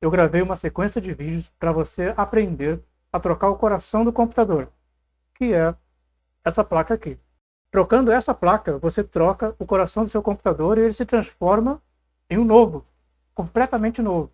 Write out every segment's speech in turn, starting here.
eu gravei uma sequência de vídeos para você aprender a trocar o coração do computador, que é essa placa aqui. Trocando essa placa, você troca o coração do seu computador e ele se transforma em um novo, completamente novo.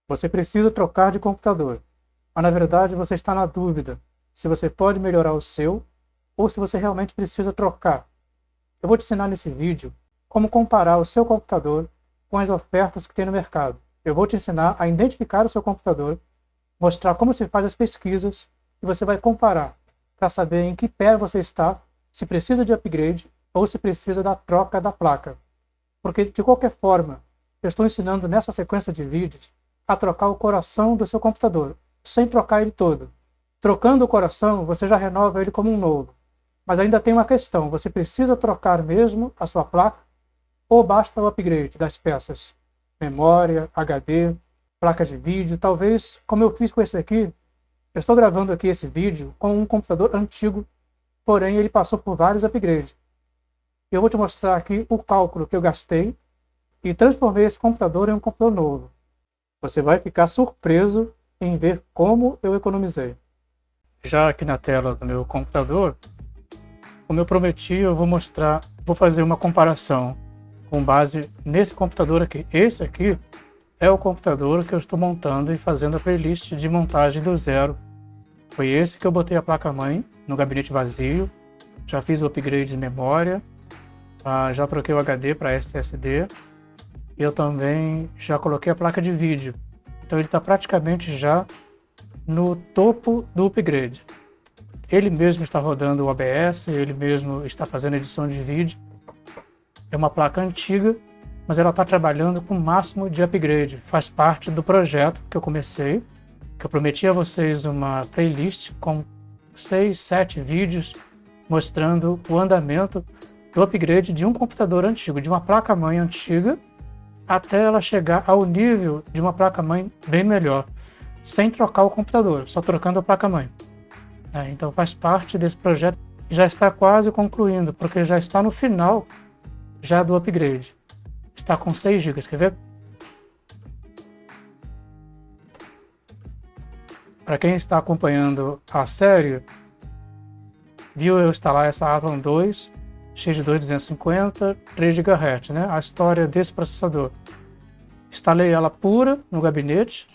Você precisa trocar de computador, mas na verdade você está na dúvida se você pode melhorar o seu ou se você realmente precisa trocar. Eu vou te ensinar nesse vídeo como comparar o seu computador com as ofertas que tem no mercado. Eu vou te ensinar a identificar o seu computador, mostrar como se faz as pesquisas e você vai comparar para saber em que pé você está, se precisa de upgrade ou se precisa da troca da placa. Porque, de qualquer forma, eu estou ensinando nessa sequência de vídeos a trocar o coração do seu computador, sem trocar ele todo. Trocando o coração, você já renova ele como um novo. Mas ainda tem uma questão, você precisa trocar mesmo a sua placa ou basta o upgrade das peças? Memória, HD, placa de vídeo, talvez, como eu fiz com esse aqui, eu estou gravando aqui esse vídeo com um computador antigo, porém ele passou por vários upgrades. Eu vou te mostrar aqui o cálculo que eu gastei e transformei esse computador em um computador novo. Você vai ficar surpreso em ver como eu economizei. Já aqui na tela do meu computador, como eu prometi, eu vou fazer uma comparação com base nesse computador aqui. Esse aqui é o computador que eu estou montando e fazendo a playlist de montagem do zero. Foi esse que eu botei a placa-mãe no gabinete vazio, já fiz o upgrade de memória, já troquei o HD para SSD, e eu também já coloquei a placa de vídeo. Então ele está praticamente já no topo do upgrade. Ele mesmo está rodando o OBS, ele mesmo está fazendo edição de vídeo. É uma placa antiga, mas ela está trabalhando com o máximo de upgrade. Faz parte do projeto que eu comecei, que eu prometi a vocês uma playlist com 6, 7 vídeos mostrando o andamento do upgrade de um computador antigo, de uma placa-mãe antiga, até ela chegar ao nível de uma placa-mãe bem melhor, sem trocar o computador, só trocando a placa-mãe. Então faz parte desse projeto, já está quase concluindo, porque já está no final já do upgrade. Está com 6 GB, quer ver? Para quem está acompanhando a série, viu eu instalar essa Athlon 2, X2 250, 3 GHz, né? A história desse processador. Instalei ela pura no gabinete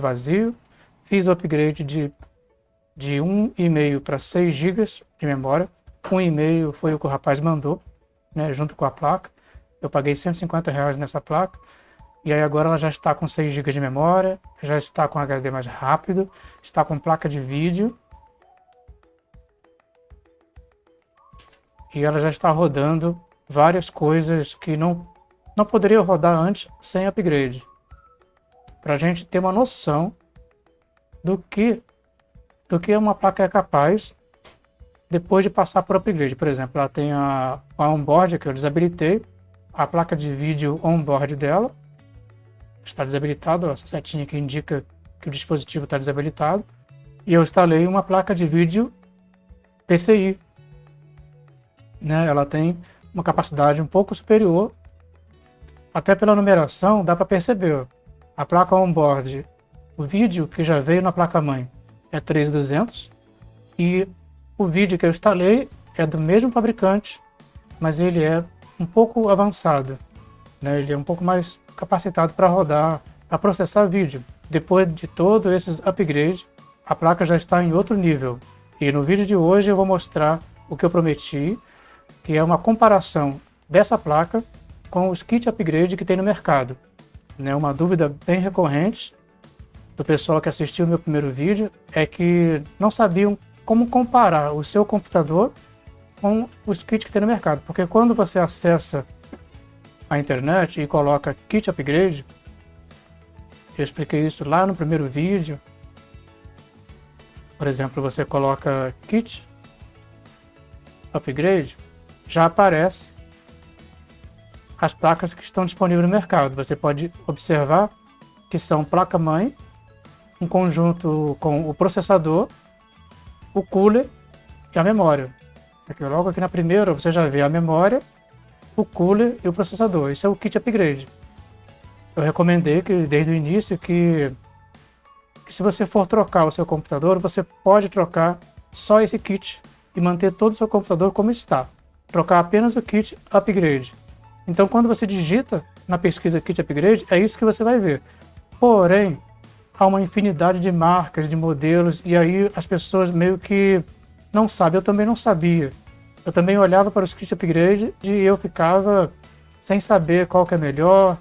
vazio, fiz o upgrade de 1,5 para 6 GB de memória. 1,5 foi o que o rapaz mandou, né, junto com a placa. Eu paguei R$150 nessa placa. E aí agora ela já está com 6 GB de memória, já está com HD mais rápido, está com placa de vídeo. E ela já está rodando várias coisas que não poderia rodar antes sem upgrade. Para a gente ter uma noção do que uma placa é capaz depois de passar por upgrade. Por exemplo, ela tem a onboard que eu desabilitei, a placa de vídeo onboard dela está desabilitada, essa setinha que indica que o dispositivo está desabilitado. E eu instalei uma placa de vídeo PCI. Ela tem uma capacidade um pouco superior, até pela numeração dá para perceber. A placa onboard, o vídeo que já veio na placa-mãe é 3200 e o vídeo que eu instalei é do mesmo fabricante, mas ele é um pouco avançado, ele é um pouco mais capacitado para rodar, para processar vídeo. Depois de todos esses upgrades, a placa já está em outro nível. E no vídeo de hoje eu vou mostrar o que eu prometi, que é uma comparação dessa placa com os kit upgrade que tem no mercado. Uma dúvida bem recorrente do pessoal que assistiu o meu primeiro vídeo é que não sabiam como comparar o seu computador com os kits que tem no mercado. Porque quando você acessa a internet e coloca kit upgrade, eu expliquei isso lá no primeiro vídeo, Por exemplo, você coloca Kit Upgrade, já aparece as placas que estão disponíveis no mercado. Você pode observar que são placa-mãe, em conjunto com o processador, o cooler e a memória. Logo aqui na primeira você já vê a memória, o cooler e o processador. Isso é o kit upgrade. Eu recomendei que desde o início que se você for trocar o seu computador, você pode trocar só esse kit e manter todo o seu computador como está. Trocar apenas o kit upgrade. Então quando você digita na pesquisa kit upgrade, é isso que você vai ver. Porém, há uma infinidade de marcas, de modelos, e aí as pessoas meio que não sabem. Eu também não sabia. Eu também olhava para os kits upgrade e eu ficava sem saber qual que é melhor,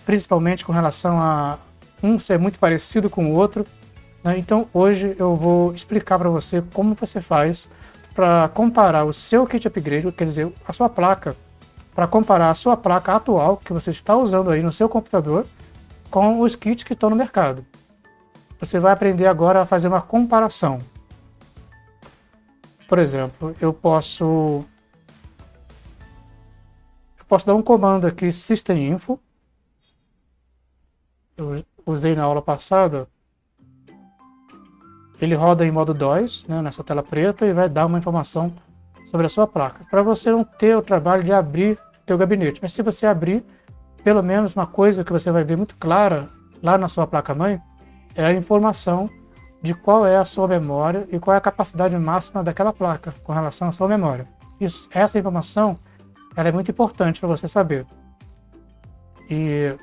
principalmente com relação a um ser muito parecido com o outro, né? Então hoje eu vou explicar para você como você faz para comparar o seu kit upgrade, quer dizer, a sua placa, para comparar a sua placa atual que você está usando aí no seu computador com os kits que estão no mercado. Você vai aprender agora a fazer uma comparação. Por exemplo, eu posso dar um comando aqui, system-info. Eu usei na aula passada. Ele roda em modo DOS, né, nessa tela preta, e vai dar uma informação sobre a sua placa. Para você não ter o trabalho de abrir seu gabinete. Mas se você abrir, pelo menos uma coisa que você vai ver muito clara lá na sua placa-mãe, é a informação de qual é a sua memória e qual é a capacidade máxima daquela placa com relação à sua memória. Essa informação ela é muito importante para você saber. E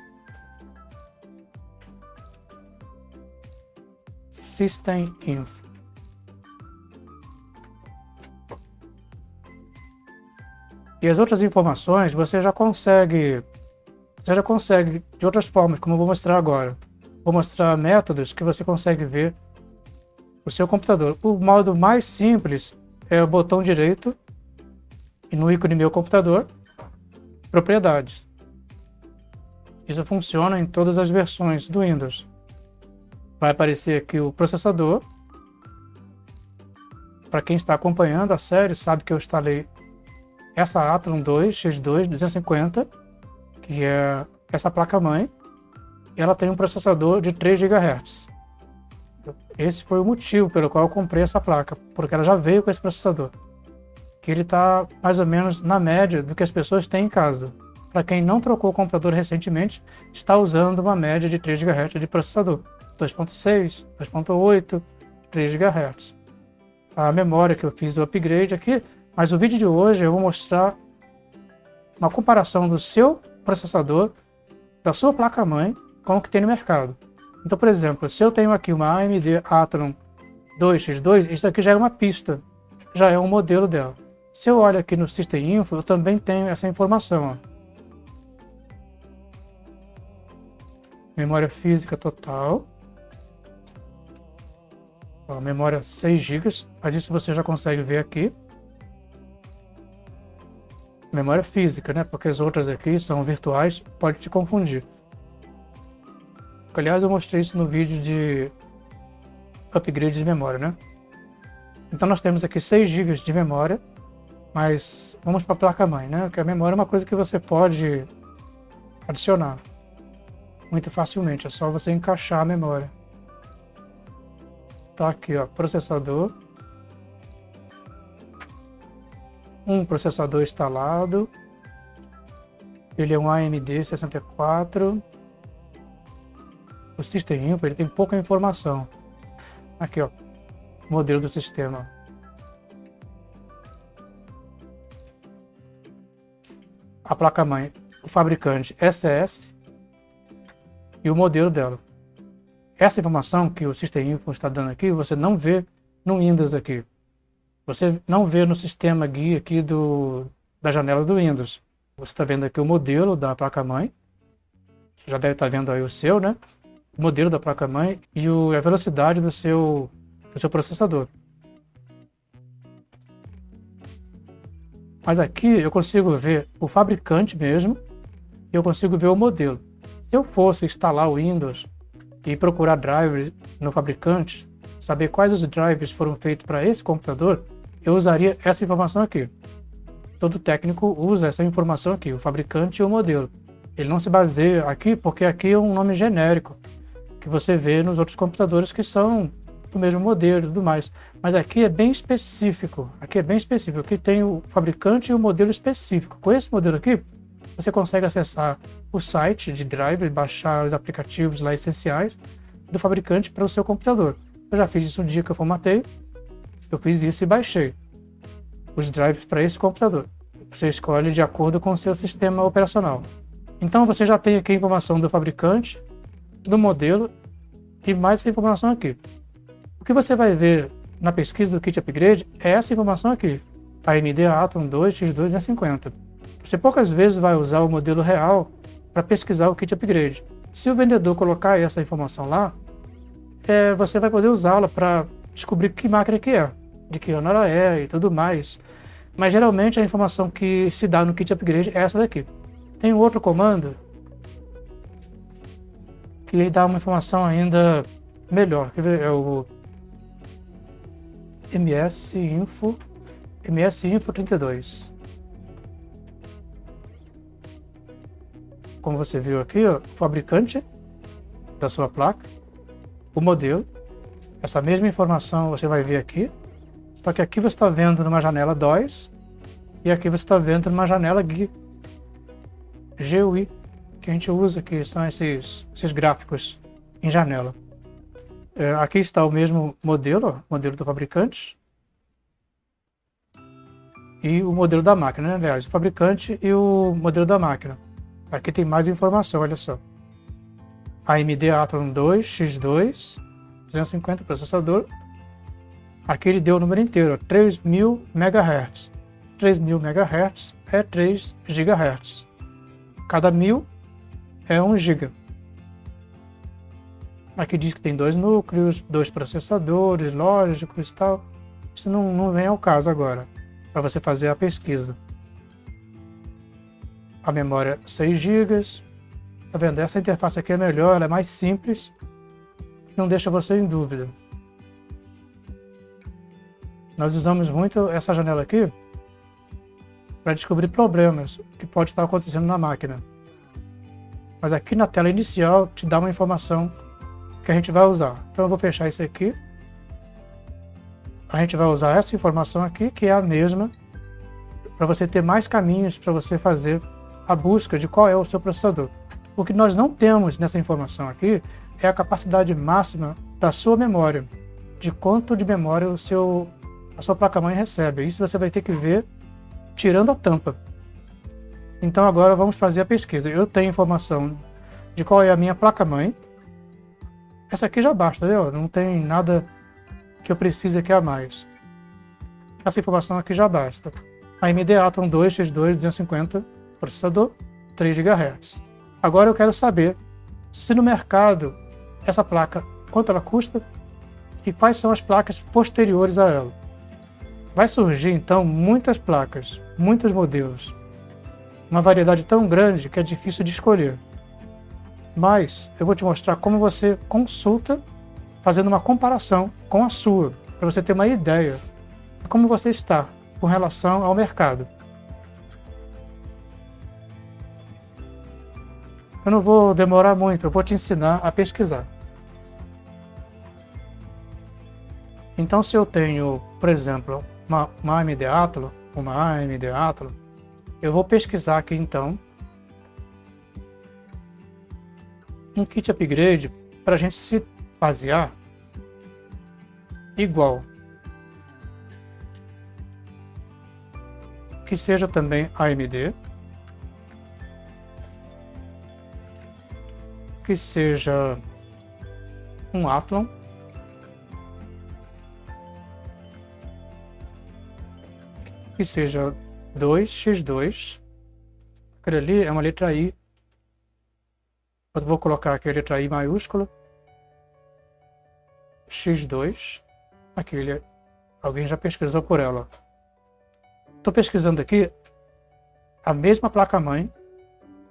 System Info. E as outras informações você já consegue de outras formas, como eu vou mostrar agora. Vou mostrar métodos que você consegue ver o seu computador. O modo mais simples é o botão direito e no ícone meu computador, propriedades. Isso funciona em todas as versões do Windows. Vai aparecer aqui o processador. Para quem está acompanhando a série, sabe que eu instalei essa Athlon 2 X2 250, que é essa placa-mãe. E ela tem um processador de 3 GHz. Esse foi o motivo pelo qual eu comprei essa placa, porque ela já veio com esse processador, que ele está mais ou menos na média do que as pessoas têm em casa. Para quem não trocou o computador recentemente, está usando uma média de 3 GHz de processador, 2.6, 2.8, 3 GHz. A memória que eu fiz o upgrade aqui, mas o vídeo de hoje eu vou mostrar uma comparação do seu processador, da sua placa-mãe, com o que tem no mercado. Então, por exemplo, se eu tenho aqui uma AMD Athlon 2X2, isso aqui já é uma pista, já é um modelo dela. Se eu olho aqui no System Info, eu também tenho essa informação. Ó. Memória física total. Ó, memória 6 GB, mas isso você já consegue ver aqui. Memória física, né? Porque as outras aqui são virtuais, pode te confundir. Aliás, eu mostrei isso no vídeo de upgrade de memória, né? Então nós temos aqui 6 GB de memória, mas vamos para a placa-mãe, né? Porque a memória é uma coisa que você pode adicionar muito facilmente, é só você encaixar a memória. Tá aqui, ó, processador. Um processador instalado. Ele é um AMD 64. O System Info, ele tem pouca informação. Aqui, ó, modelo do sistema. A placa-mãe, o fabricante SS e o modelo dela. Essa informação que o System Info está dando aqui, você não vê no Windows aqui. Você não vê no sistema guia aqui da janela do Windows. Você está vendo aqui o modelo da placa-mãe. Já deve estar vendo aí o seu, né? O modelo da placa-mãe e a velocidade do seu processador. Mas aqui eu consigo ver o fabricante mesmo e eu consigo ver o modelo. Se eu fosse instalar o Windows e procurar drivers no fabricante, saber quais os drivers foram feitos para esse computador, eu usaria essa informação aqui. Todo técnico usa essa informação aqui, o fabricante e o modelo. Ele não se baseia aqui porque aqui é um nome genérico que você vê nos outros computadores que são do mesmo modelo e tudo mais. Mas aqui é bem específico. Aqui tem o fabricante e o modelo específico. Com esse modelo aqui, você consegue acessar o site de driver, baixar os aplicativos lá essenciais do fabricante para o seu computador. Eu já fiz isso um dia que eu formatei. Eu fiz isso e baixei os drivers para esse computador. Você escolhe de acordo com o seu sistema operacional. Então você já tem aqui a informação do fabricante, do modelo e mais essa informação aqui. O que você vai ver na pesquisa do kit upgrade é essa informação aqui, AMD Athlon 2 X2 Você poucas vezes vai usar o modelo real para pesquisar o kit upgrade. Se o vendedor colocar essa informação lá, você vai poder usá-la para descobrir que máquina que é, de que ano ela é e tudo mais. Mas geralmente a informação que se dá no kit upgrade é essa daqui. Tem um outro comando que dá uma informação ainda melhor. Quer ver? É o msinfo 32. Como você viu aqui, ó, o fabricante da sua placa, o modelo, essa mesma informação você vai ver aqui, só que aqui você está vendo numa janela DOS e aqui você está vendo numa janela GUI, que a gente usa, que são esses gráficos em janela. Aqui está o mesmo modelo, ó, modelo do fabricante e o modelo da máquina, né? Aliás, o fabricante e o modelo da máquina. Aqui tem mais informação, olha só. AMD Athlon 2 X2 250 processador. Aqui ele deu o número inteiro, 3.000 MHz. 3.000 MHz é 3 GHz. Cada 1000 é 1 GB. Aqui diz que tem 2 núcleos, 2 processadores, lógicos e tal. Isso não vem ao caso agora, para você fazer a pesquisa. A memória 6 GB. Tá vendo? Essa interface aqui é melhor, ela é mais simples, não deixa você em dúvida. Nós usamos muito essa janela aqui para descobrir problemas que pode estar acontecendo na máquina. Mas aqui na tela inicial te dá uma informação que a gente vai usar. Então eu vou fechar isso aqui. A gente vai usar essa informação aqui, que é a mesma, para você ter mais caminhos para você fazer a busca de qual é o seu processador. O que nós não temos nessa informação aqui é a capacidade máxima da sua memória, de quanto de memória a sua placa-mãe recebe. Isso você vai ter que ver tirando a tampa. Então agora vamos fazer a pesquisa. Eu tenho informação de qual é a minha placa-mãe. Essa aqui já basta, viu? Não tem nada que eu precise aqui a mais. Essa informação aqui já basta. AMD Athlon 2 X2 250 processador, 3 GHz. Agora eu quero saber se no mercado essa placa, quanto ela custa e quais são as placas posteriores a ela. Vai surgir então muitas placas, muitos modelos, uma variedade tão grande que é difícil de escolher. Mas eu vou te mostrar como você consulta fazendo uma comparação com a sua, para você ter uma ideia de como você está com relação ao mercado. Eu não vou demorar muito, eu vou te ensinar a pesquisar. Então, se eu tenho, por exemplo, uma AMD Athlon, eu vou pesquisar aqui então um kit upgrade para a gente se basear igual, que seja também AMD, que seja um Athlon, que seja 2x2, aquele ali é uma letra I, eu vou colocar aqui a letra I maiúscula, x2, aqui alguém já pesquisou por ela. Estou pesquisando aqui a mesma placa-mãe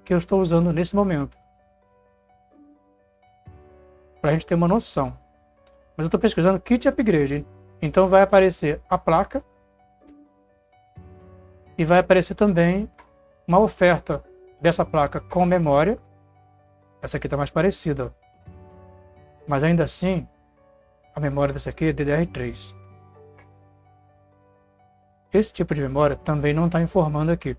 que eu estou usando nesse momento, para a gente ter uma noção. Mas eu estou pesquisando kit upgrade. Então vai aparecer a placa e vai aparecer também uma oferta dessa placa com memória. Essa aqui está mais parecida, mas ainda assim a memória dessa aqui é DDR3. Esse tipo de memória também não está informando aqui.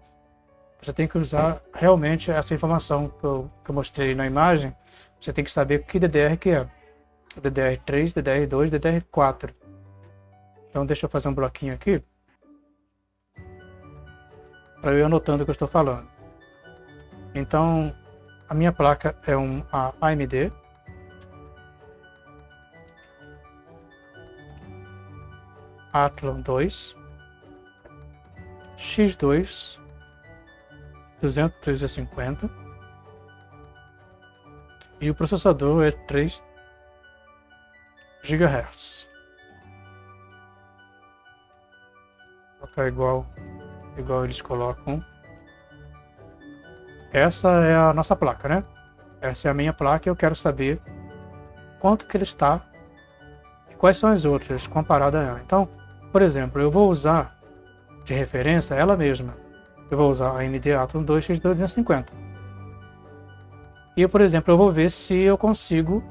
Você tem que usar realmente essa informação que eu mostrei na imagem. Você tem que saber que DDR que é. DDR3, DDR2, DDR4. Então deixa eu fazer um bloquinho aqui para eu ir anotando o que eu estou falando. Então a minha placa é a AMD Athlon 2 X2 250 e o processador é 3 GHz. Vou colocar igual eles colocam. Essa é a nossa placa, né? Essa é a minha placa e eu quero saber quanto que ele está e quais são as outras comparadas a ela. Então, por exemplo, eu vou usar de referência ela mesma. Eu vou usar a AMD Athlon 2 X250. E, por exemplo, eu vou ver se eu consigo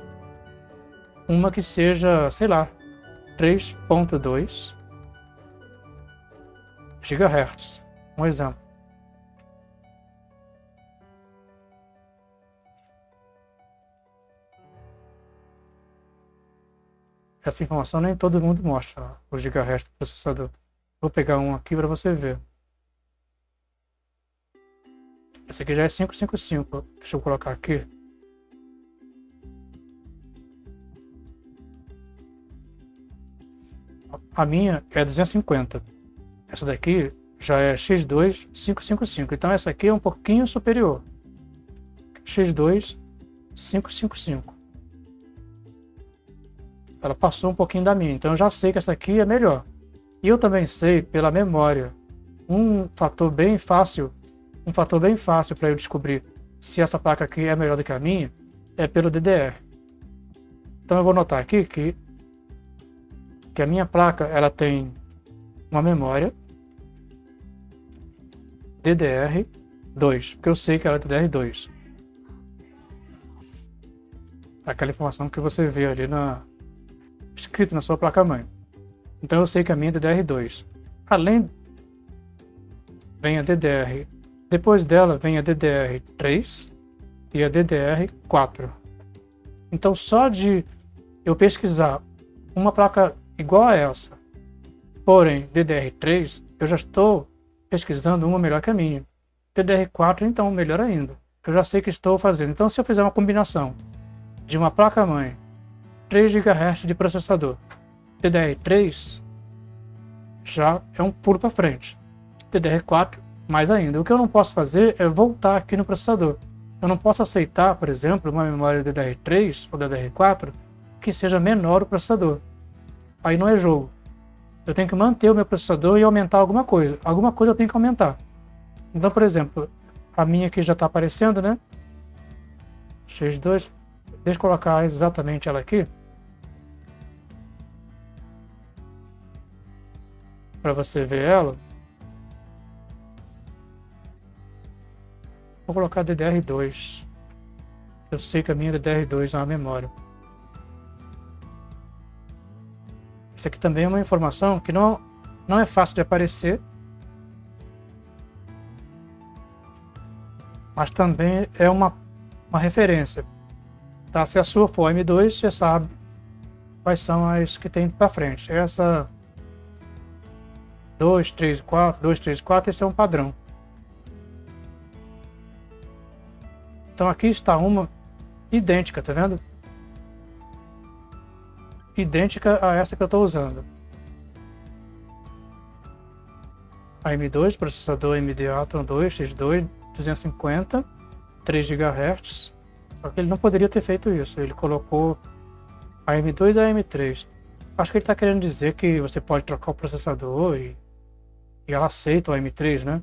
uma que seja, sei lá, 3.2 GHz. Um exemplo. Essa informação nem todo mundo mostra, o gigahertz do processador. Vou pegar um aqui para você ver. Esse aqui já é 555. Deixa eu colocar aqui. A minha é 250. Essa daqui já é X2 555. Então essa aqui é um pouquinho superior. X2 555. Ela passou um pouquinho da minha, então eu já sei que essa aqui é melhor. E eu também sei pela memória. Um fator bem fácil para eu descobrir se essa placa aqui é melhor do que a minha é pelo DDR. Então eu vou notar aqui que a minha placa ela tem uma memória DDR2, porque eu sei que ela é DDR2. Aquela informação que você vê ali escrito na sua placa-mãe. Então eu sei que a minha é DDR2. Além, vem a DDR. Depois dela vem a DDR3 e a DDR4. Então só de eu pesquisar uma placa igual a essa, porém DDR3, eu já estou pesquisando uma melhor que a minha. DDR4 então melhor ainda. Eu já sei que estou fazendo. Então se eu fizer uma combinação de uma placa-mãe 3 GHz de processador, DDR3 já é um pulo para frente. DDR4 mais ainda. O que eu não posso fazer é voltar aqui no processador. Eu não posso aceitar, por exemplo, uma memória DDR3 ou DDR4 que seja menor o processador. Aí não é jogo. Eu tenho que manter o meu processador e aumentar alguma coisa. Alguma coisa eu tenho que aumentar. Então, por exemplo, a minha aqui já está aparecendo, né? X2. Deixa eu colocar exatamente ela aqui. Para você ver ela. Vou colocar DDR2. Eu sei que a minha DDR2 é uma memória. Isso aqui também é uma informação que não é fácil de aparecer. Mas também é uma referência. Tá? Se a sua for M2, você sabe quais são as que tem para frente. Essa 2, 3, 4, 2, 3, 4, esse é um padrão. Então aqui está uma idêntica, tá vendo? Idêntica a essa que eu estou usando. A M2, processador AMD Athlon 2 X2 250, 3 GHz. Só que ele não poderia ter feito isso. Ele colocou a M2 e a M3. Acho que ele está querendo dizer que você pode trocar o processador e ela aceita o M3, né?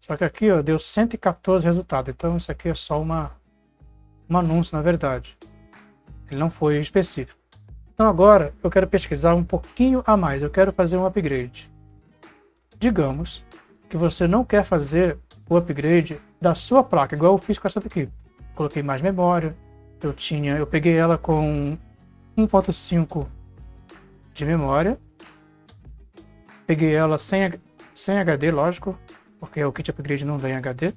Só que aqui, ó, deu 114 resultados. Então isso aqui é só um anúncio, na verdade. Ele não foi específico. Então agora eu quero pesquisar um pouquinho a mais. Eu quero fazer um upgrade. Digamos que você não quer fazer o upgrade da sua placa, igual eu fiz com essa daqui. Coloquei mais memória. Eu peguei ela com 1.5 de memória. Peguei ela sem HD, lógico, porque o kit upgrade não vem HD.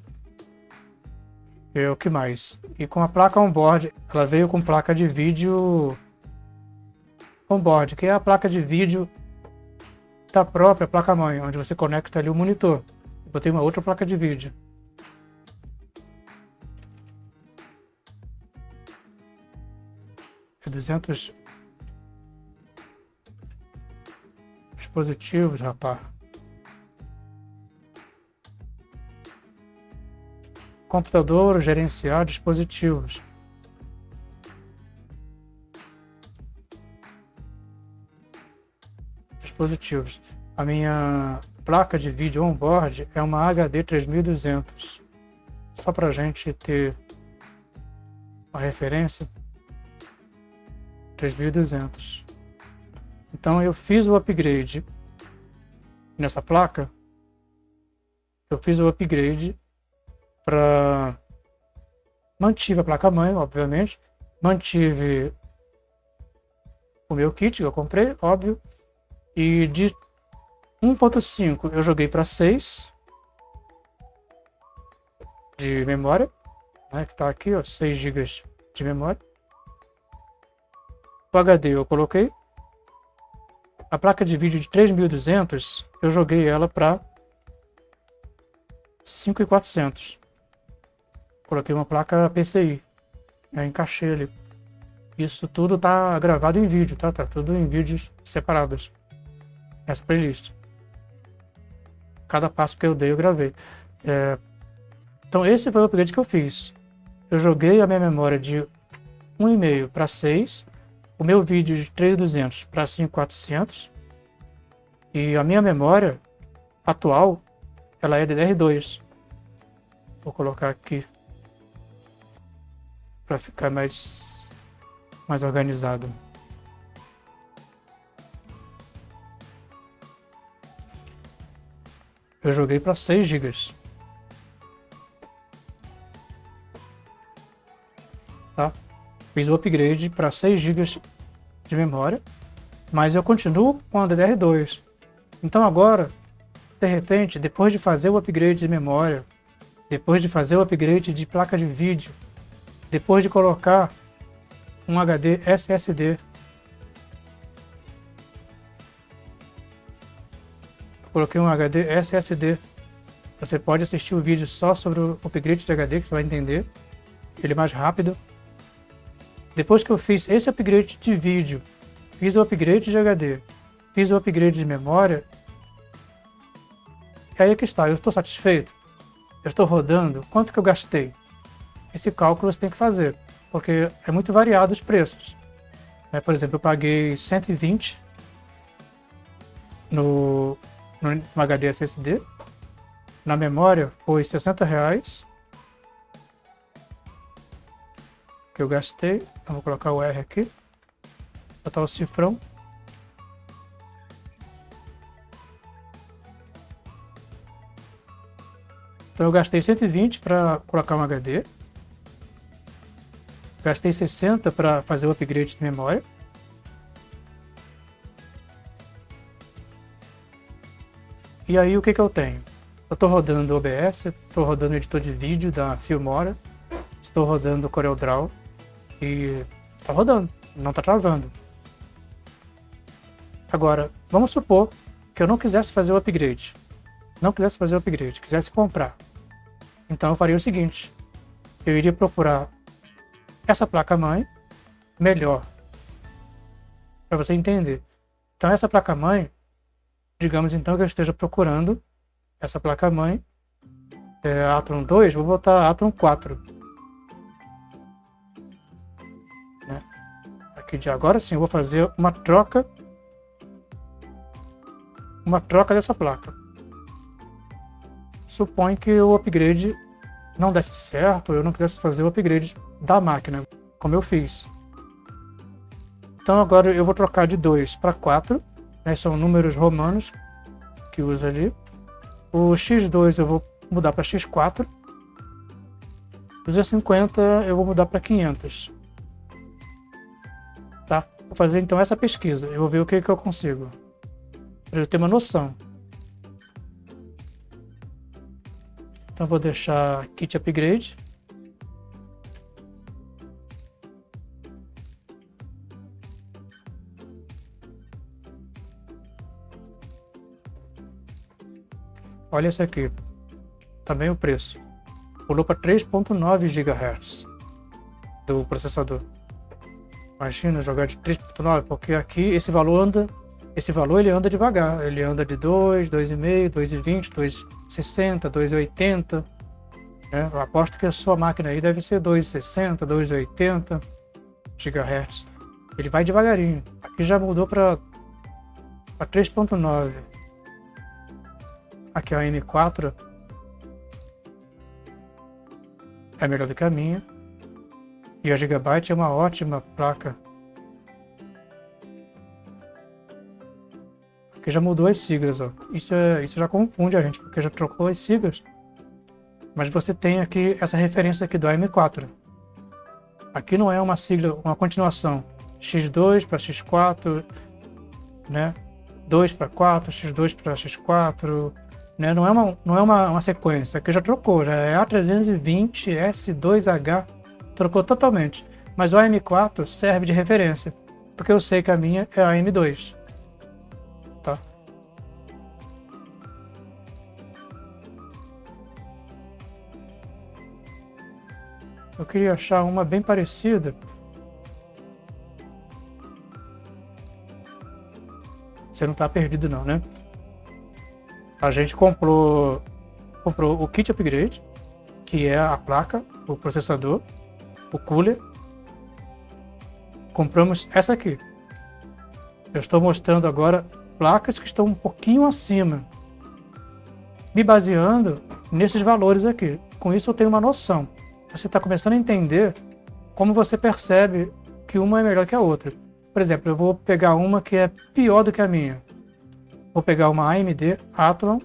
E o que mais? E com a placa onboard, ela veio com placa de vídeo onboard, que é a placa de vídeo da própria placa-mãe, onde você conecta ali o monitor. Eu botei uma outra placa de vídeo. É 200 dispositivos, rapaz. Computador, gerenciar dispositivos. A minha placa de vídeo onboard é uma HD 3200. Só para a gente ter uma referência. 3200. Então eu fiz o upgrade nessa placa. Eu fiz o upgrade para... Mantive a placa-mãe, obviamente. Mantive o meu kit que eu comprei, óbvio. E de 1.5 eu joguei para 6 de memória, né, que está aqui, ó, 6 GB de memória. O HD eu coloquei. A placa de vídeo de 3200 eu joguei ela para 5.400. Coloquei uma placa PCI, encaixei ali. Isso tudo tá gravado em vídeo, tá? Tá tudo em vídeos separados. Essa playlist. Cada passo que eu dei eu gravei. Então esse foi o upgrade que eu fiz. Eu joguei a minha memória de 1,5 para 6, o meu vídeo de 3200 para 5.400 e a minha memória atual ela é DDR2. Vou colocar aqui para ficar mais organizado. Eu joguei para 6 GB. Tá? Fiz o upgrade para 6 GB de memória, mas eu continuo com a DDR2. Então agora, de repente, depois de fazer o upgrade de memória, depois de fazer o upgrade de placa de vídeo, depois de colocar um HD SSD, coloquei um HD SSD. Você pode assistir o vídeo só sobre o upgrade de HD, que você vai entender. Ele é mais rápido. Depois que eu fiz esse upgrade de vídeo, fiz o upgrade de HD, fiz o upgrade de memória, e aí que está, eu estou satisfeito? Eu estou rodando? Quanto que eu gastei? Esse cálculo você tem que fazer, porque é muito variado os preços. Por exemplo, eu paguei 120 no HD SSD, na memória foi R$60 que eu gastei. Então vou colocar o R aqui, botar o cifrão. Então eu gastei 120 para colocar um HD, gastei 60 para fazer o upgrade de memória. E aí o que eu tenho? Eu estou rodando o OBS, estou rodando o editor de vídeo da Filmora, estou rodando o CorelDRAW e está rodando, não está travando. Agora, vamos supor que eu não quisesse fazer o upgrade, quisesse comprar. Então eu faria o seguinte, eu iria procurar essa placa-mãe melhor, para você entender. Então essa placa-mãe, digamos então que eu esteja procurando essa placa-mãe, Atom 2, vou botar Atom 4. Aqui de agora sim, eu vou fazer uma troca dessa placa. Supõe que o upgrade não desse certo, eu não quisesse fazer o upgrade da máquina, como eu fiz. Então agora eu vou trocar de 2 para 4, né? São números romanos que usa ali. O x2 eu vou mudar para x4. 250 eu vou mudar para 500. Tá? Vou fazer então essa pesquisa. Eu vou ver o que eu consigo. Para eu ter uma noção. Então vou deixar kit upgrade. Olha esse aqui. Também o preço. Pulou para 3.9 GHz do processador. Imagina jogar de 3.9, porque aqui esse valor ele anda devagar. Ele anda de 2, 2,5, 2,20, 2,60, 2,80. Né? Eu aposto que a sua máquina aí deve ser 2,60, 2,80 GHz. Ele vai devagarinho. Aqui já mudou para 3.9. Aqui a M4 é melhor do que a minha. E a Gigabyte é uma ótima placa. Aqui já mudou as siglas, ó. Isso já confunde a gente, porque já trocou as siglas. Mas você tem aqui essa referência aqui do AM4. Aqui não é uma sigla, uma continuação. X2 para X4, né? 2 para 4, X2 para X4, né? Não é uma sequência. Aqui já trocou, já é A320, S2H, trocou totalmente. Mas o AM4 serve de referência, porque eu sei que a minha é a AM2. Tá? Eu queria achar uma bem parecida. Você não está perdido não, né? A gente comprou o kit upgrade, que é a placa, o processador, o cooler. Compramos essa aqui. Eu estou mostrando agora placas que estão um pouquinho acima, me baseando nesses valores aqui. Com isso eu tenho uma noção. Você está começando a entender como você percebe que uma é melhor que a outra. Por exemplo, eu vou pegar uma que é pior do que a minha. Vou pegar uma AMD Athlon.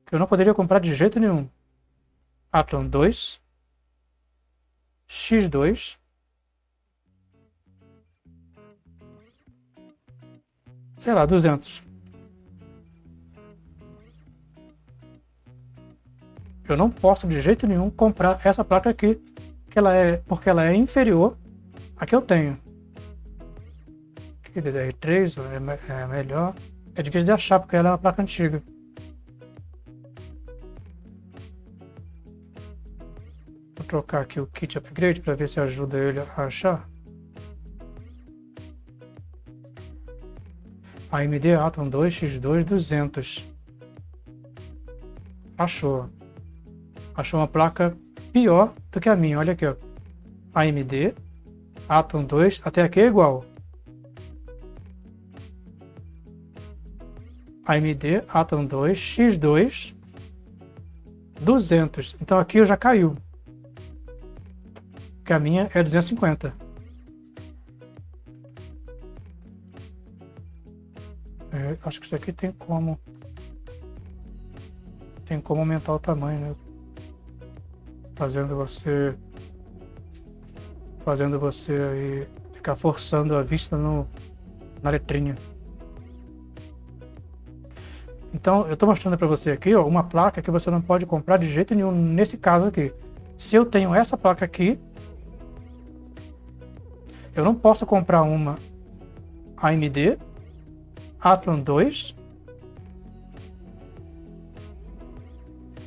Que eu não poderia comprar de jeito nenhum. Athlon 2. X2. Sei lá, 200. Eu não posso de jeito nenhum comprar essa placa aqui, porque ela é inferior à que eu tenho. Aqui DDR3 é melhor. É difícil de achar porque ela é uma placa antiga. Vou trocar aqui o kit upgrade para ver se ajuda ele a achar. AMD Athlon 2 X2 200. Achou. Achou uma placa pior do que a minha. Olha aqui, ó. AMD Athlon 2, até aqui é igual. AMD Athlon 2 X2 200. Então aqui já caiu. Que a minha é 250. Acho que isso aqui tem como aumentar o tamanho, né? Fazendo você aí ficar forçando a vista na letrinha. Então eu estou mostrando para você aqui, ó, uma placa que você não pode comprar de jeito nenhum nesse caso aqui. Se eu tenho essa placa aqui, eu não posso comprar uma AMD Athlon 2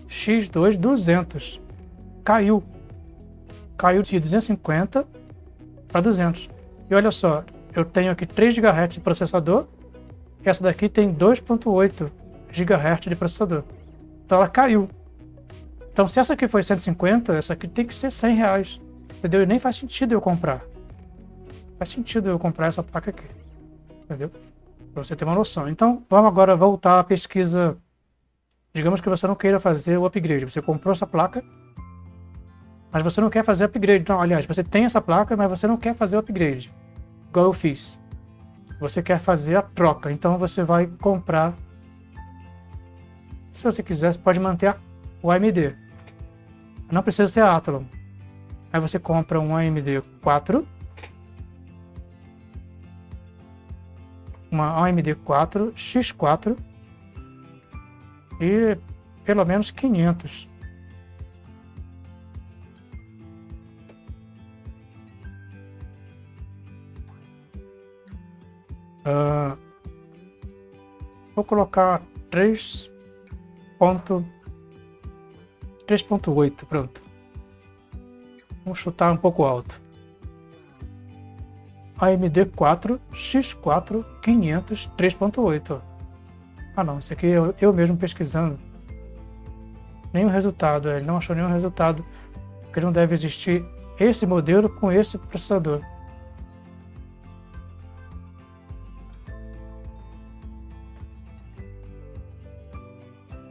X2 200. Caiu de 250 para 200. E olha só, eu tenho aqui 3 GHz de processador, essa daqui tem 2.8 GHz de processador. Então ela caiu. Então se essa aqui foi 150, essa aqui tem que ser R$100. Entendeu? E nem faz sentido eu comprar. Faz sentido eu comprar essa placa aqui. Entendeu? Para você ter uma noção. Então vamos agora voltar à pesquisa. Digamos que você não queira fazer o upgrade. Você comprou essa placa. mas você não quer fazer upgrade. Não, aliás, você tem essa placa, mas você não quer fazer o upgrade, igual eu fiz. Você quer fazer a troca, então você vai comprar. Se você quiser, você pode manter o AMD. Não precisa ser a Athlon. Aí você compra um AMD 4, uma AMD 4 X4 e pelo menos 500. Vou colocar 3.8, pronto. Vamos chutar um pouco alto. AMD 4 X4 500 3.8. Ah não, isso aqui eu mesmo pesquisando. Nenhum resultado, ele não achou nenhum resultado, porque não deve existir esse modelo com esse processador.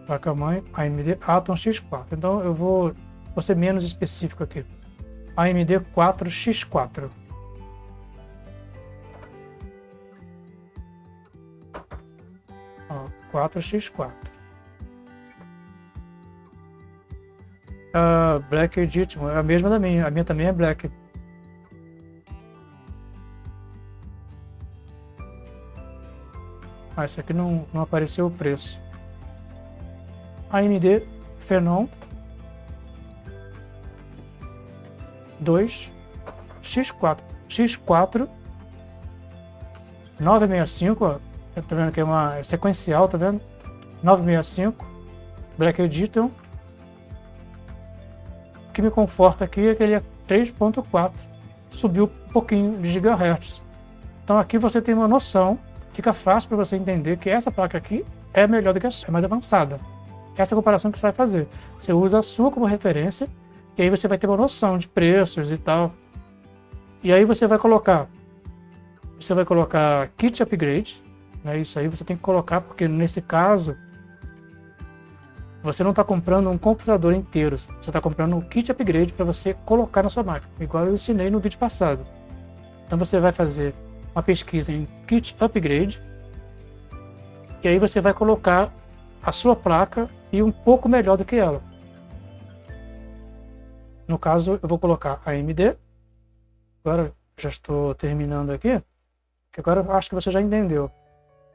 Placa-mãe AMD Athlon X4. Então eu vou ser menos específico aqui. AMD 4 X4. Ó, 4x4. A Black Edit é a mesma da minha. A minha também é Black. Ah, esse aqui não apareceu o preço. AMD Phenom 2 X4 965, ó. Tá vendo que é uma sequencial, tá vendo? 965 Black Edition. O que me conforta aqui é que ele é 3.4, subiu um pouquinho de gigahertz. Então aqui você tem uma noção, fica fácil para você entender que essa placa aqui é melhor do que a sua, é mais avançada. Essa é a comparação que você vai fazer. Você usa a sua como referência e aí você vai ter uma noção de preços e tal. E aí você vai colocar kit upgrade, né? Isso aí você tem que colocar, porque nesse caso você não está comprando um computador inteiro, você está comprando um kit upgrade para você colocar na sua máquina, igual eu ensinei no vídeo passado. Então você vai fazer uma pesquisa em kit upgrade e aí você vai colocar a sua placa e um pouco melhor do que ela. No caso, eu vou colocar a AMD. Agora já estou terminando aqui, que agora eu acho que você já entendeu.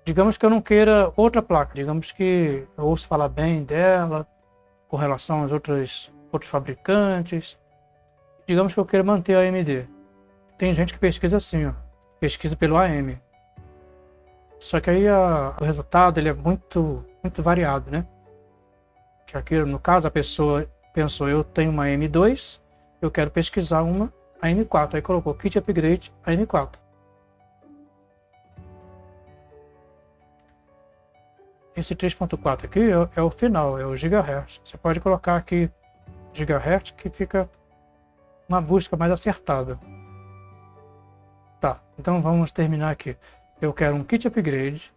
Digamos que eu não queira outra placa, digamos que eu ouço falar bem dela, com relação aos outros fabricantes. Digamos que eu queira manter a AMD. Tem gente que pesquisa assim, ó, pesquisa pelo AM. Só que aí o resultado ele é muito variado, né? Que aqui, no caso, a pessoa pensou, eu tenho uma AM2, eu quero pesquisar uma AM4, aí colocou kit upgrade AM4. Esse 3.4 aqui é o final, é o gigahertz. Você pode colocar aqui gigahertz que fica uma busca mais acertada. Tá, então vamos terminar aqui. Eu quero um kit upgrade,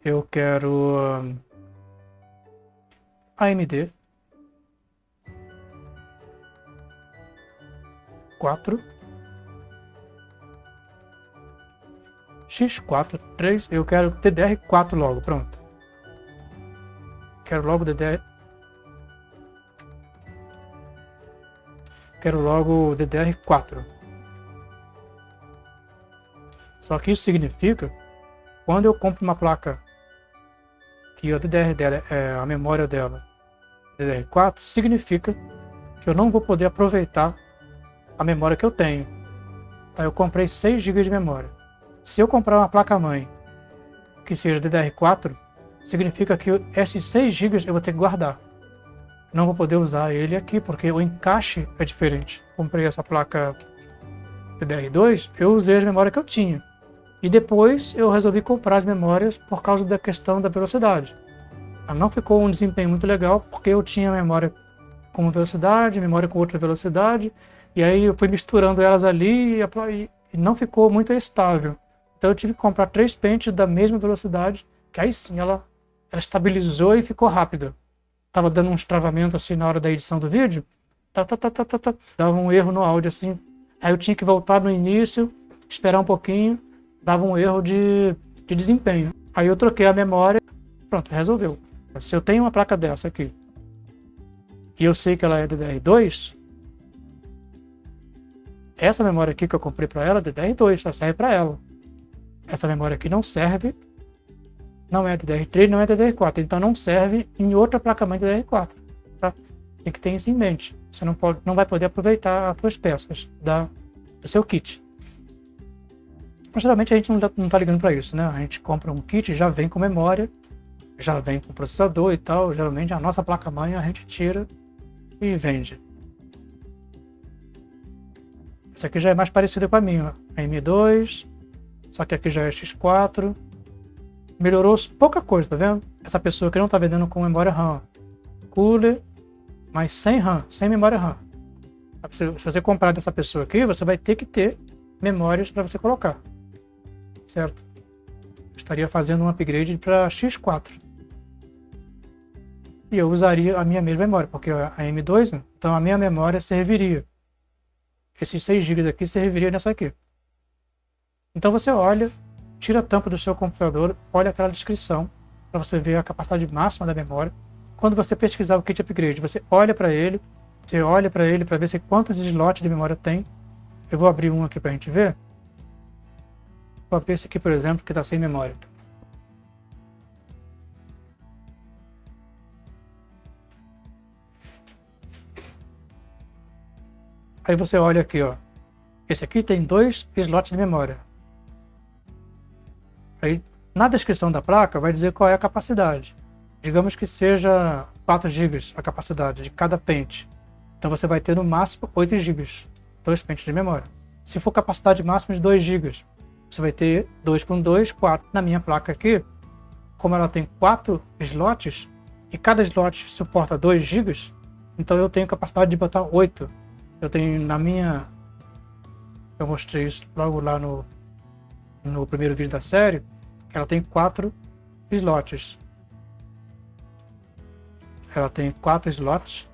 eu quero AMD 4 X4 3, eu quero DDR4 logo, pronto. Quero logo DDR4. Só que isso significa, quando eu compro uma placa que a DDR dela a memória dela DDR4, significa que eu não vou poder aproveitar a memória que eu tenho. Tá, eu comprei 6 GB de memória. Se eu comprar uma placa-mãe que seja DDR4, significa que esses 6 GB eu vou ter que guardar. Não vou poder usar ele aqui, porque o encaixe é diferente. Comprei essa placa DDR2, eu usei as memórias que eu tinha. E depois eu resolvi comprar as memórias por causa da questão da velocidade. Não ficou um desempenho muito legal, porque eu tinha memória com uma velocidade, memória com outra velocidade, e aí eu fui misturando elas ali e não ficou muito estável. Então eu tive que comprar 3 pentes da mesma velocidade, que aí sim ela estabilizou e ficou rápida. Estava dando uns travamentos assim na hora da edição do vídeo, dava um erro no áudio assim. Aí eu tinha que voltar no início, esperar um pouquinho, dava um erro de desempenho. Aí eu troquei a memória, pronto, resolveu. Se eu tenho uma placa dessa aqui, e eu sei que ela é DDR2, essa memória aqui que eu comprei para ela é DDR2, só serve para ela. Essa memória aqui não serve, não é DDR3, não é DDR4, então não serve em outra placa-mãe DDR4. Tá? Tem que ter isso em mente. Você não vai poder aproveitar as suas peças do seu kit. Mas geralmente a gente não tá ligando para isso, né? A gente compra um kit, já vem com memória, já vem com processador e tal. Geralmente a nossa placa-mãe a gente tira e vende. Essa aqui já é mais parecida com a minha, a M2, só que aqui já é X4. Melhorou pouca coisa, tá vendo? Essa pessoa que não tá vendendo com memória RAM. Cooler, mas sem RAM, sem memória RAM. Se você comprar dessa pessoa aqui, você vai ter que ter memórias para você colocar. Certo? Estaria fazendo um upgrade para X4. E eu usaria a minha mesma memória, porque a M2, então a minha memória serviria. Esses 6 GB aqui serviria nessa aqui. Então você olha, tira a tampa do seu computador, olha aquela descrição para você ver a capacidade máxima da memória. Quando você pesquisar o kit upgrade, você olha para ele para ver se quantos slots de memória tem. Eu vou abrir um aqui para a gente ver. Vou abrir esse aqui, por exemplo, que está sem memória. Aí você olha aqui, ó. Esse aqui tem 2 slots de memória. Aí, na descrição da placa, vai dizer qual é a capacidade. Digamos que seja 4 GB a capacidade de cada pente. Então você vai ter no máximo 8 GB, 2 pentes de memória. Se for capacidade máxima de 2 GB, você vai ter 2 com 2, 4. Na minha placa aqui, como ela tem 4 slots, e cada slot suporta 2 GB, então eu tenho capacidade de botar 8. Eu tenho na minha... Eu mostrei isso logo lá no primeiro vídeo da série, que ela tem 4 slots. Ela tem 4 slots.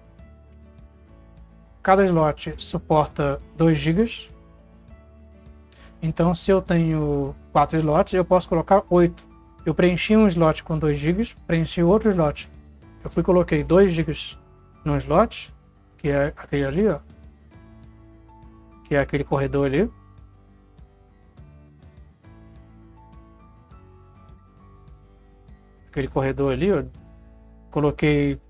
Cada slot suporta 2 GB. Então, se eu tenho 4 slots, eu posso colocar 8. Eu preenchi um slot com 2 GB, preenchi outro slot. Eu coloquei 2 GB no slot, que é aquele ali, ó. Que é aquele corredor ali. Aquele corredor ali, ó. Coloquei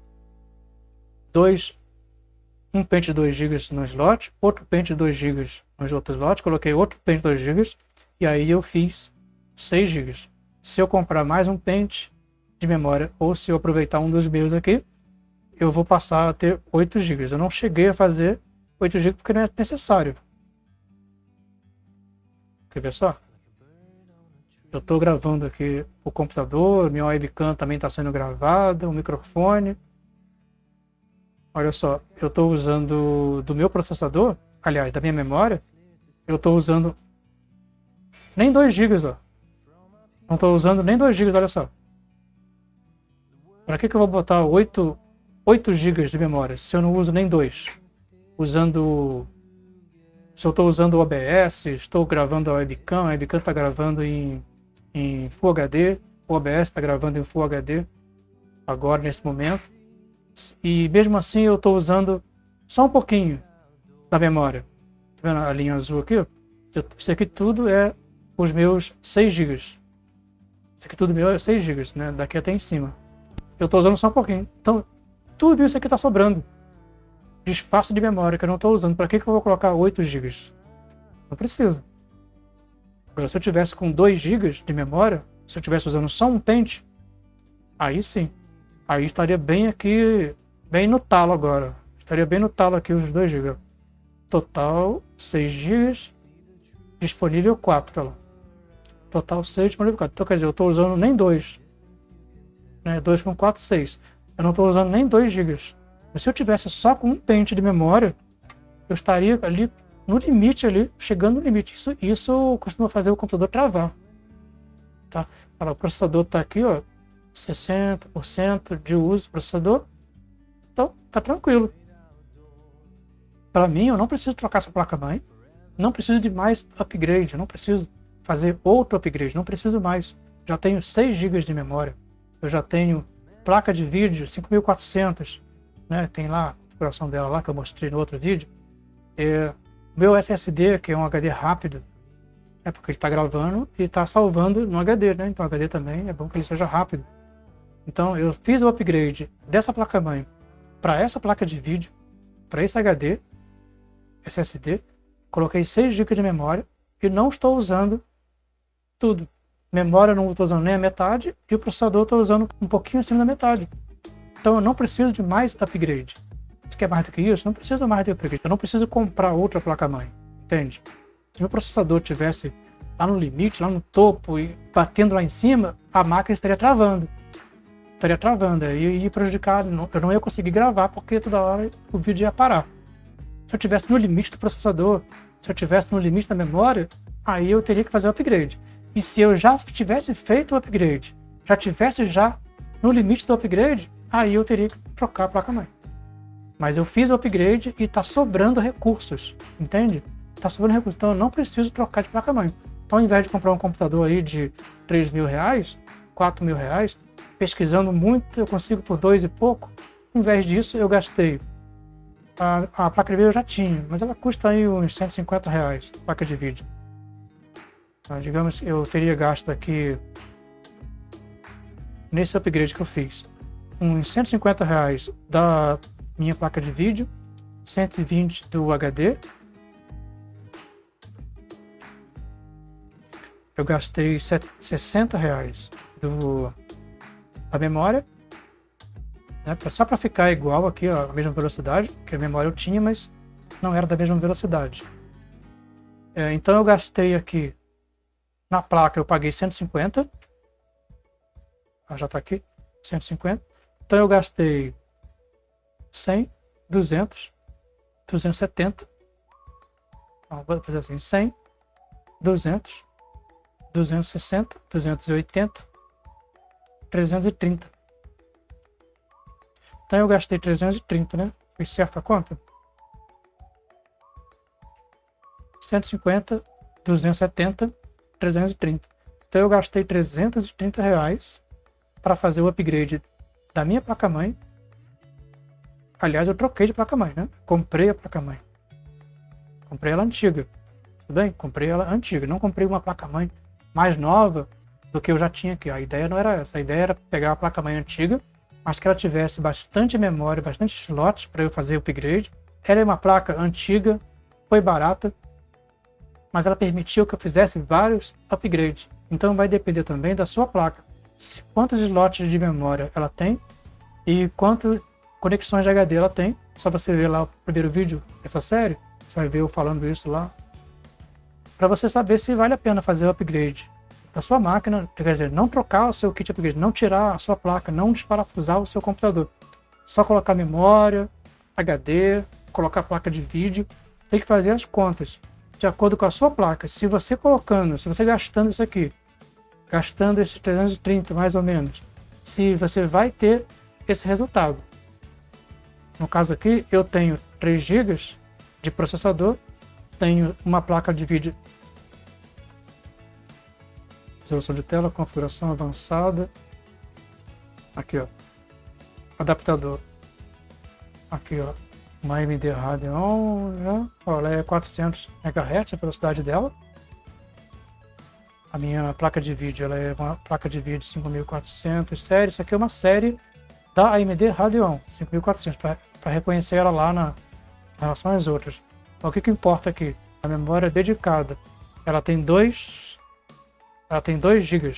um pente de 2 GB no slot, outro pente de 2 GB nos outros slots, coloquei outro pente de 2 GB e aí eu fiz 6 GB. Se eu comprar mais um pente de memória ou se eu aproveitar um dos meus aqui, eu vou passar a ter 8 GB. Eu não cheguei a fazer 8 GB porque não é necessário. Quer ver só? Eu estou gravando aqui o computador, minha webcam também está sendo gravada, o microfone. Olha só, eu estou usando do meu processador, aliás, da minha memória, eu estou usando nem 2 GB, ó. Não estou usando nem 2 GB, olha só. Para que eu vou botar 8 GB de memória se eu não uso nem 2? Se eu estou usando o OBS, estou gravando a webcam está gravando em Full HD, o OBS está gravando em Full HD agora, nesse momento. E mesmo assim eu estou usando só um pouquinho da memória. Tá vendo a linha azul aqui? Isso aqui tudo é os meus 6 GB. Isso aqui tudo meu é 6 GB, né? Daqui até em cima. Eu estou usando só um pouquinho. Então, tudo isso aqui está sobrando de espaço de memória que eu não estou usando. Para que eu vou colocar 8 GB? Não precisa. Agora, se eu tivesse com 2 GB de memória, se eu estivesse usando só um pente, aí sim. Aí estaria bem aqui, bem no talo agora. Estaria bem no talo aqui os 2 GB. Total 6 GB, disponível 4, tá lá. Total 6, disponível 4. Então quer dizer, eu estou usando nem 2. Né? 2 com 4, 6. Eu não estou usando nem 2 GB. Mas se eu tivesse só com um pente de memória, eu estaria ali no limite, ali, chegando no limite. Isso costuma fazer o computador travar. Tá? O processador está aqui, ó. 60% de uso do processador, então tá tranquilo. Para mim, eu não preciso trocar essa placa-mãe, não preciso de mais upgrade, não preciso fazer outro upgrade, não preciso mais. Já tenho 6 GB de memória, eu já tenho placa de vídeo 5400, né? Tem lá a configuração dela lá que eu mostrei no outro vídeo. Meu SSD, que é um HD rápido, porque ele está gravando e está salvando no HD, né? Então o HD também é bom que ele seja rápido. Então eu fiz o upgrade dessa placa-mãe para essa placa de vídeo, para esse HD, SSD, coloquei 6 GB de memória e não estou usando tudo. Memória eu não estou usando nem a metade e o processador estou usando um pouquinho acima da metade. Então eu não preciso de mais upgrade. Se quer mais do que isso, não preciso mais de upgrade. Eu não preciso comprar outra placa-mãe, entende? Se meu processador tivesse lá no limite, lá no topo e batendo lá em cima, a máquina estaria travando. E ia prejudicar, eu não ia conseguir gravar porque toda hora o vídeo ia parar. Se eu tivesse no limite do processador, se eu tivesse no limite da memória, aí eu teria que fazer o upgrade. E se eu já tivesse feito o upgrade, já tivesse no limite do upgrade, aí eu teria que trocar a placa-mãe. Mas eu fiz o upgrade e está sobrando recursos, entende? Está sobrando recursos, então eu não preciso trocar de placa-mãe. Então ao invés de comprar um computador aí de R$3.000, R$4.000, pesquisando muito, eu consigo por 2 e pouco. Ao invés disso, eu gastei. A placa de vídeo eu já tinha, mas ela custa aí uns R$150, placa de vídeo. Então, digamos que eu teria gasto aqui, nesse upgrade que eu fiz, uns R$150 da minha placa de vídeo, 120 do HD. Eu gastei R$60 da memória, né, só para ficar igual aqui, ó, a mesma velocidade, que a memória eu tinha, mas não era da mesma velocidade. Então eu gastei aqui, na placa eu paguei 150, já está aqui, 150. Então eu gastei 100, 200, 270, vou fazer assim, 100, 200, 260, 280, 330. Então eu gastei 330, né? Fiz certo a conta? 150, 270, 330. Então eu gastei R$330 para fazer o upgrade da minha placa-mãe. Aliás, eu troquei de placa-mãe, né? Comprei a placa-mãe. Comprei ela antiga. Tudo bem? Comprei ela antiga. Não comprei uma placa-mãe mais nova do que eu já tinha aqui. A ideia não era essa. A ideia era pegar a placa-mãe antiga, mas que ela tivesse bastante memória, bastante slots para eu fazer o upgrade. Ela é uma placa antiga, foi barata, mas ela permitiu que eu fizesse vários upgrades. Então vai depender também da sua placa. Quantos slots de memória ela tem e quantas conexões de HD ela tem. Só você ver lá o primeiro vídeo dessa série, você vai ver eu falando isso lá. Para você saber se vale a pena fazer o upgrade da sua máquina, quer dizer, não trocar o seu kit upgrade, não tirar a sua placa, não desparafusar o seu computador. Só colocar memória, HD, colocar a placa de vídeo. Tem que fazer as contas de acordo com a sua placa. Se você gastando isso aqui, gastando esses 330 mais ou menos, se você vai ter esse resultado. No caso aqui, eu tenho 3 GB de processador, tenho uma placa de vídeo, resolução de tela, configuração avançada, aqui ó, adaptador, aqui ó, uma AMD Radeon, né? Ó, ela é 400 MHz a velocidade dela. A minha placa de vídeo, ela é uma placa de vídeo 5400 série. Isso aqui é uma série da AMD Radeon 5400, para reconhecer ela lá em relação às outras. Então, o que importa aqui? A memória dedicada, ela tem 2 GB.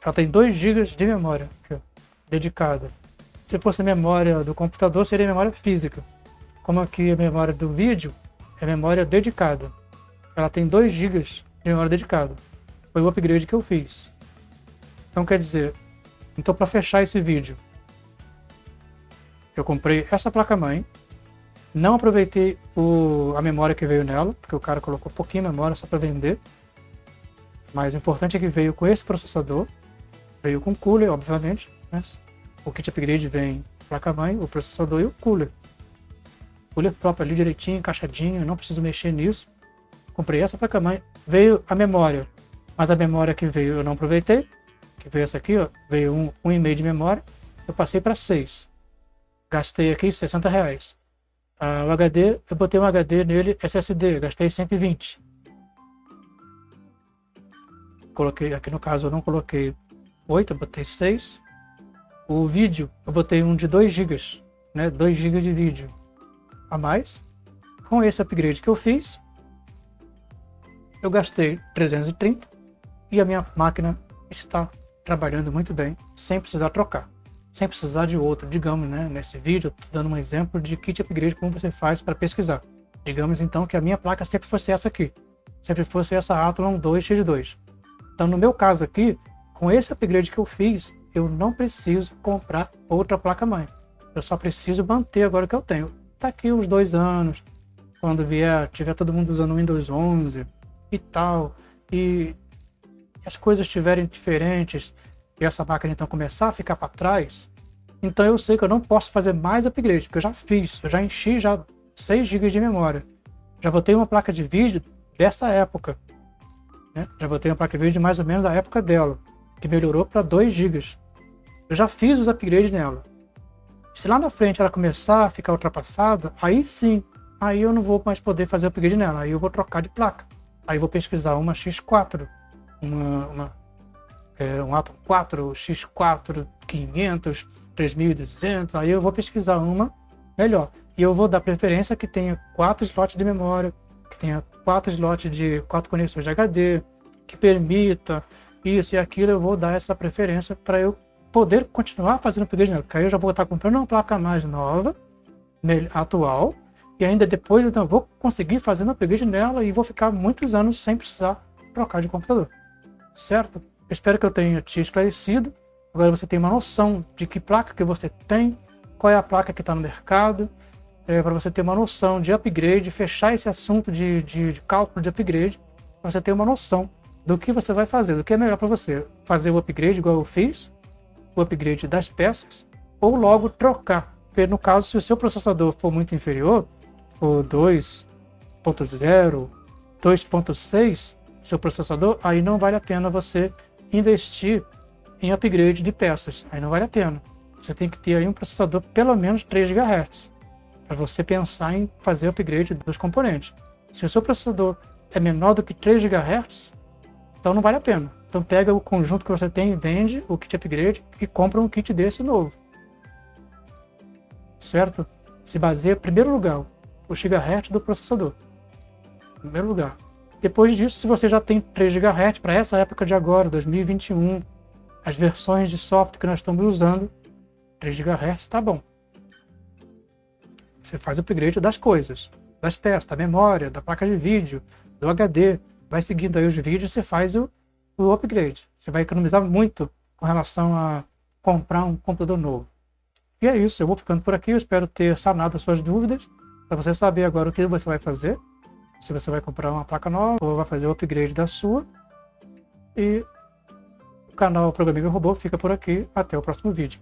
Ela tem 2 GB de memória aqui, ó, dedicada. Se fosse memória do computador, seria memória física. Como aqui a memória do vídeo é memória dedicada. Ela tem 2 GB de memória dedicada. Foi o upgrade que eu fiz. Então quer dizer, então para fechar esse vídeo, eu comprei essa placa-mãe, não aproveitei a memória que veio nela, porque o cara colocou pouquinho de memória só para vender. Mas o importante é que veio com esse processador, veio com cooler, obviamente, né? O kit upgrade vem placa-mãe, o processador e o cooler. O cooler próprio ali direitinho, encaixadinho, não preciso mexer nisso. Comprei essa placa-mãe, veio a memória, mas a memória que veio eu não aproveitei, que veio essa aqui, ó, veio 1,5 de memória, eu passei para 6. Gastei aqui R$60. O HD, eu botei um HD nele SSD, gastei 120. Coloquei, aqui no caso eu não coloquei 8, eu botei 6. O vídeo, eu botei um de 2 GB, né? 2 GB de vídeo a mais. Com esse upgrade que eu fiz, eu gastei 330 e a minha máquina está trabalhando muito bem, sem precisar trocar, sem precisar de outro. Digamos, né, nesse vídeo, eu estou dando um exemplo de kit upgrade, como você faz para pesquisar. Digamos então que a minha placa sempre fosse essa aqui, sempre fosse essa Athlon 2X2. Então, no meu caso aqui, com esse upgrade que eu fiz, eu não preciso comprar outra placa-mãe. Eu só preciso manter agora o que eu tenho. Tá aqui uns 2 anos, quando tiver todo mundo usando o Windows 11 e tal, e as coisas estiverem diferentes, e essa máquina então começar a ficar para trás, então eu sei que eu não posso fazer mais upgrade, porque eu já fiz, eu já enchi 6 GB de memória. Já botei uma placa de vídeo dessa época, né? Já botei uma placa de vídeo mais ou menos da época dela, que melhorou para 2 GB. Eu já fiz os upgrades nela. Se lá na frente ela começar a ficar ultrapassada, aí sim, aí eu não vou mais poder fazer upgrade nela, aí eu vou trocar de placa. Aí eu vou pesquisar uma X4, um Atom 4, X4 500, 3200, aí eu vou pesquisar uma melhor. E eu vou dar preferência que tenha 4 slots de memória, que tenha 4 slots de 4 conexões de HD, que permita isso e aquilo. Eu vou dar essa preferência para eu poder continuar fazendo upgrade nela, porque aí eu já vou estar comprando uma placa mais nova, atual, e ainda depois eu vou conseguir fazer um upgrade nela e vou ficar muitos anos sem precisar trocar de computador, certo? Eu espero que eu tenha te esclarecido. Agora você tem uma noção de que placa que você tem, qual é a placa que está no mercado, para você ter uma noção de upgrade, fechar esse assunto de cálculo de upgrade, para você ter uma noção do que você vai fazer, do que é melhor para você. Fazer o upgrade igual eu fiz, o upgrade das peças, ou logo trocar. Porque no caso, se o seu processador for muito inferior, for 2.0, 2.6, seu processador, aí não vale a pena você investir em upgrade de peças. Aí não vale a pena. Você tem que ter aí um processador pelo menos 3 GHz para você pensar em fazer upgrade dos componentes. Se o seu processador é menor do que 3 GHz, então não vale a pena. Então pega o conjunto que você tem, vende o kit upgrade e compra um kit desse novo. Certo? Se baseia, em primeiro lugar, o gigahertz do processador. Em primeiro lugar. Depois disso, se você já tem 3 GHz para essa época de agora, 2021, as versões de software que nós estamos usando, 3 GHz está bom. Você faz o upgrade das coisas, das peças, da memória, da placa de vídeo, do HD. Vai seguindo aí os vídeos e você faz o upgrade. Você vai economizar muito com relação a comprar um computador novo. E é isso, eu vou ficando por aqui. Eu espero ter sanado as suas dúvidas, para você saber agora o que você vai fazer. Se você vai comprar uma placa nova ou vai fazer o upgrade da sua. E o canal Programinha Robô fica por aqui. Até o próximo vídeo.